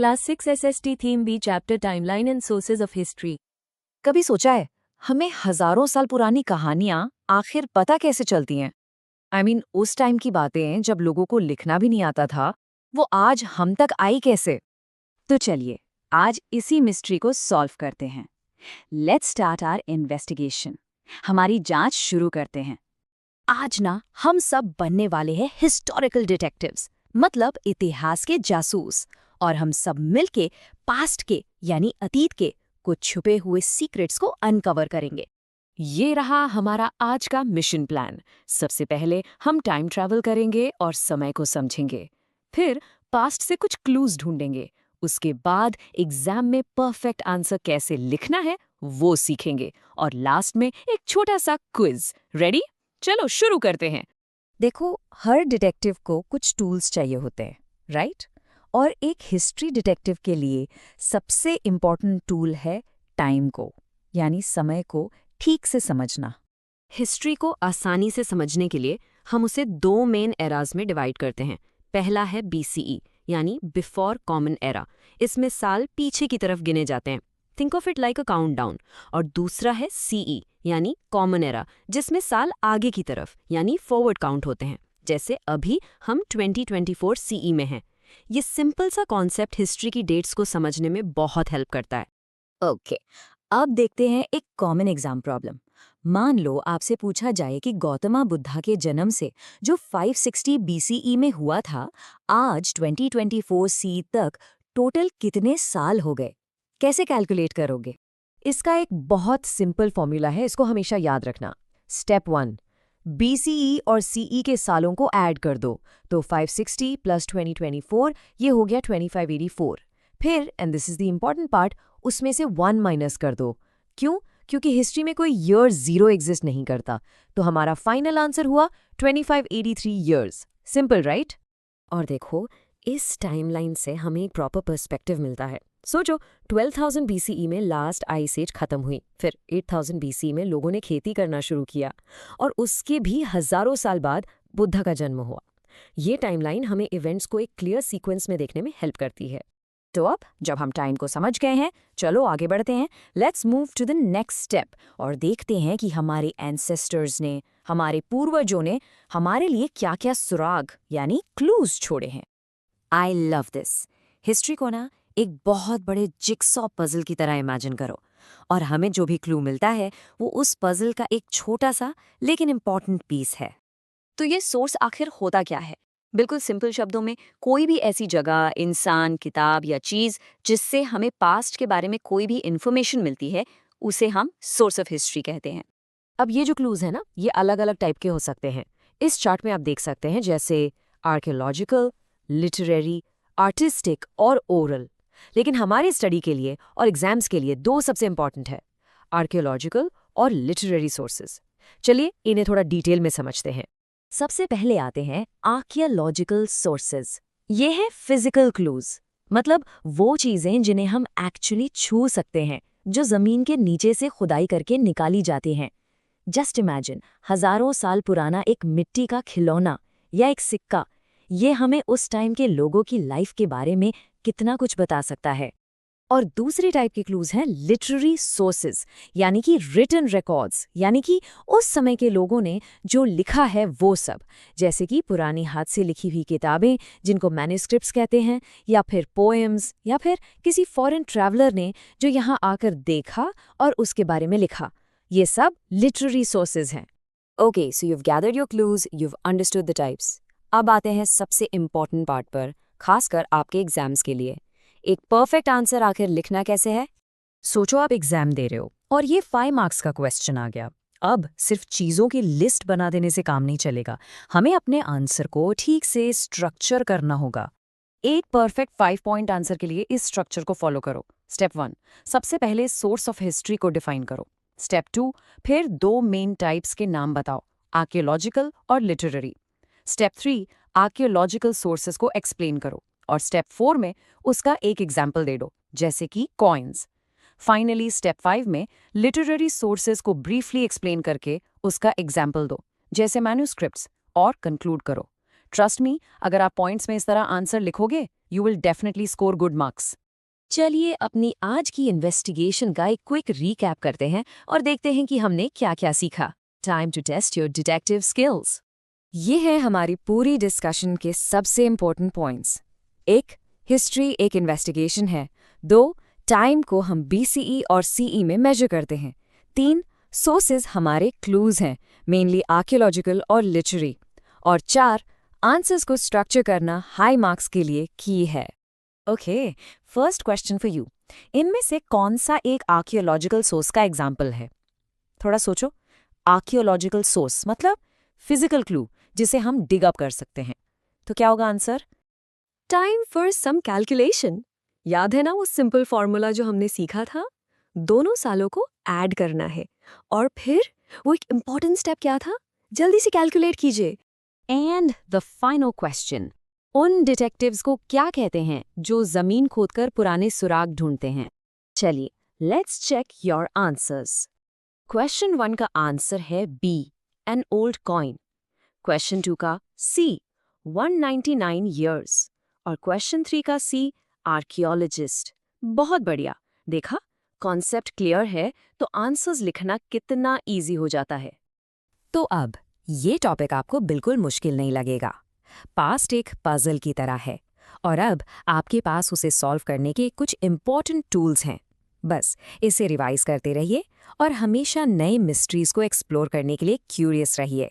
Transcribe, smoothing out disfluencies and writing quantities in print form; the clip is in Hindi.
Class 6 SST theme B chapter timeline and sources of history. कभी सोचा है हमें हजारों साल पुरानी कहानियां आखिर पता कैसे चलती हैं? उस टाइम की बातें जब लोगों को लिखना भी नहीं आता था, वो आज हम तक आई कैसे? तो चलिए आज इसी मिस्ट्री को सॉल्व करते हैं। Let's start our investigation. हमारी जांच शुरू करते हैं। आज ना हम सब बनने वाले हैं हिस्टोरिकल डिटेक्टिव्स, मतलब इतिहास के जासूस, और हम सब मिलके पास्ट के यानी अतीत के कुछ छुपे हुए सीक्रेट्स को अनकवर करेंगे। ये रहा हमारा आज का मिशन प्लान। सबसे पहले हम टाइम ट्रैवल करेंगे और समय को समझेंगे। फिर पास्ट से कुछ क्लूज ढूंढेंगे। उसके बाद एग्जाम में परफेक्ट आंसर कैसे लिखना है वो सीखेंगे। और लास्ट में एक छोटा सा क्विज। रेडी? चलो शुरू करते हैं। देखो, हर डिटेक्टिव को कुछ टूल्स चाहिए होते हैं, राइट? और एक हिस्ट्री डिटेक्टिव के लिए सबसे इम्पॉर्टेंट टूल है टाइम को, यानी समय को ठीक से समझना। हिस्ट्री को आसानी से समझने के लिए हम उसे दो मेन एराज में डिवाइड करते हैं। पहला है BCE यानी बिफोर कॉमन एरा। इसमें साल पीछे की तरफ गिने जाते हैं, think of it like a countdown. और दूसरा है CE यानी कॉमन एरा, जिसमें साल आगे की तरफ यानी फॉरवर्ड काउंट होते हैं। जैसे अभी हम 2024 CE में हैं। ये सिंपल सा कॉन्सेप्ट हिस्ट्री की डेट्स को समझने में बहुत हेल्प करता है। ओके, अब देखते हैं एक कॉमन एग्जाम प्रॉब्लम। मान लो आपसे पूछा जाए कि गौतम बुद्धा के जन्म से जो 560 BCE में हुआ था, आज 2024 CE तक टोटल कितने साल हो गए? कैसे कैलकुलेट करोगे? इसका एक बहुत सिंपल फॉर्मूला है, इसको हमेशा याद रखना। स्टेप 1, BCE और CE के सालों को ऐड कर दो, तो 560 प्लस 2024 ये हो गया 2584। फिर, and this is the important part, उसमें से 1 माइनस कर दो। क्यों? क्योंकि हिस्ट्री में कोई ईयर 0 एग्जिस्ट नहीं करता। तो हमारा फाइनल आंसर हुआ 2583 ईयर्स। Simple, right? और देखो, इस टाइमलाइन से हमें एक प्रॉपर पर्सपेक्टिव मिलता है। सोचो, 12,000 BCE में लास्ट आइस एज खत्म हुई, फिर 8,000 BCE में लोगों ने खेती करना शुरू किया, और उसके भी हजारों साल बाद बुद्ध का जन्म हुआ। ये टाइमलाइन हमें इवेंट्स को एक क्लियर सीक्वेंस में देखने में हेल्प करती है। तो अब जब हम टाइम को समझ गए हैं, चलो आगे बढ़ते हैं। Let's move to the next step और देखते हैं कि हमारे एंसेस्टर्स ने, हमारे पूर्वजों ने हमारे लिए क्या-क्या सुराग यानी क्लूज छोड़े हैं। I love this. हिस्ट्री को ना एक बहुत बड़े जिक्सॉ पजल की तरह इमेजिन करो, और हमें जो भी क्लू मिलता है वो उस पजल का एक छोटा सा लेकिन इम्पॉर्टेंट पीस है। तो ये सोर्स आखिर होता क्या है? बिल्कुल सिंपल शब्दों में, कोई भी ऐसी जगह, इंसान, किताब या चीज़ जिससे हमें पास्ट के बारे में कोई भी इन्फॉर्मेशन मिलती है, उसे हम सोर्स ऑफ हिस्ट्री कहते हैं। अब ये जो क्लूज है ना, ये अलग अलग टाइप के हो सकते हैं। इस चार्ट में आप देख सकते हैं, जैसे आर्कियोलॉजिकल, लिटरेरी, आर्टिस्टिक और ओरल। लेकिन हमारी स्टडी के लिए और एग्जाम्स के लिए दो सबसे इंपॉर्टेंट है, आर्कियोलॉजिकल और लिटरेरी सोर्सेज। चलिए इन्हें थोड़ा डिटेल में समझते हैं। सबसे पहले आते हैं आर्कियोलॉजिकल सोर्सेज। ये है फिजिकल क्लूज, मतलब वो चीजें जिन्हें हम एक्चुअली छू सकते हैं, जो जमीन के नीचे से खुदाई करके निकाली जाती हैं। जस्ट इमेजिन, हजारों साल पुराना एक मिट्टी का खिलौना या एक सिक्का, ये हमें उस टाइम के लोगों की लाइफ के बारे में कितना कुछ बता सकता है। और दूसरी टाइप के क्लूज हैं लिटरेरी सोर्सेज, यानी कि रिटन रिकॉर्ड्स, यानी कि उस समय के लोगों ने जो लिखा है वो सब, जैसे कि पुरानी हाथ से लिखी हुई किताबें जिनको मैन्युस्क्रिप्ट्स कहते हैं, या फिर पोएम्स, या फिर किसी फॉरेन ट्रैवलर ने जो यहाँ आकर देखा और उसके बारे में लिखा। ये सब लिटरेरी सोर्सेज हैं। Okay, so you've gathered your clues, you've understood the types. अब आते हैं सबसे इम्पॉर्टेंट पार्ट पर, खासकर आपके एग्जाम्स के लिए। एक परफेक्ट आंसर आखिर लिखना कैसे है? सोचो आप एग्जाम दे रहे हो और ये 5 मार्क्स का क्वेश्चन आ गया। अब सिर्फ चीज़ों की लिस्ट बना देने से काम नहीं चलेगा, हमें अपने आंसर को ठीक से स्ट्रक्चर करना होगा। एक परफेक्ट 5 पॉइंट आंसर के लिए इस स्ट्रक्चर को फॉलो करो। स्टेप 1, सबसे पहले सोर्स ऑफ हिस्ट्री को डिफाइन करो। स्टेप 2, फिर 2 मेन टाइप्स के नाम बताओ, आर्कियोलॉजिकल और लिटरेरी। स्टेप 3, आर्कियोलॉजिकल सोर्सेज को एक्सप्लेन करो। और स्टेप 4 में उसका एक एग्जाम्पल दे दो, जैसे कि कॉइन्स। फाइनली स्टेप 5 में लिटरेरी सोर्सेज को ब्रीफली एक्सप्लेन करके उसका एग्जाम्पल दो, जैसे मैन्युस्क्रिप्ट्स, और कंक्लूड करो। ट्रस्ट मी, अगर आप पॉइंट्स में इस तरह आंसर लिखोगे, you will definitely score good marks. चलिए अपनी आज की इन्वेस्टिगेशन का एक क्विक रीकैप करते हैं और देखते हैं कि हमने क्या क्या सीखा। Time to test your detective skills. ये है हमारी पूरी डिस्कशन के सबसे इम्पोर्टेंट पॉइंट्स। 1. हिस्ट्री एक इन्वेस्टिगेशन है। 2. टाइम को हम BCE और CE में मेजर करते हैं। 3. सोर्सेज हमारे क्लूज हैं, मेनली आर्कियोलॉजिकल और लिटरेरी। और 4. आंसर्स को स्ट्रक्चर करना हाई मार्क्स के लिए की है। Okay, first question for you. इनमें से कौन सा एक आर्कियोलॉजिकल सोर्स का एग्जाम्पल है? थोड़ा सोचो। आर्कियोलॉजिकल सोर्स मतलब फिजिकल क्लू जिसे हम डिग अप कर सकते हैं। तो क्या होगा answer? Time for some calculation. याद है ना वो सिंपल फॉर्मूला जो हमने सीखा था? दोनों सालों को ऐड करना है और फिर वो एक इम्पॉर्टेंट स्टेप क्या था? जल्दी से कैलकुलेट कीजिए। एंड द फाइनल क्वेश्चन, उन डिटेक्टिव्स को क्या कहते हैं जो जमीन खोदकर पुराने सुराग ढूंढते हैं? चलिए, let's check your answers. Question 1 का आंसर है B, an old coin. Question 2 का सी, 199 ईयर्स। और क्वेश्चन 3 का सी, आर्कियोलॉजिस्ट। बहुत बढ़िया। देखा, कॉन्सेप्ट क्लियर है तो आंसर्स लिखना कितना इजी हो जाता है। तो अब ये टॉपिक आपको बिल्कुल मुश्किल नहीं लगेगा। पास्ट एक पजल की तरह है और अब आपके पास उसे सॉल्व करने के कुछ इम्पॉर्टेंट टूल्स हैं। बस इसे रिवाइज करते रहिए और हमेशा नए मिस्ट्रीज को एक्सप्लोर करने के लिए क्यूरियस रहिए।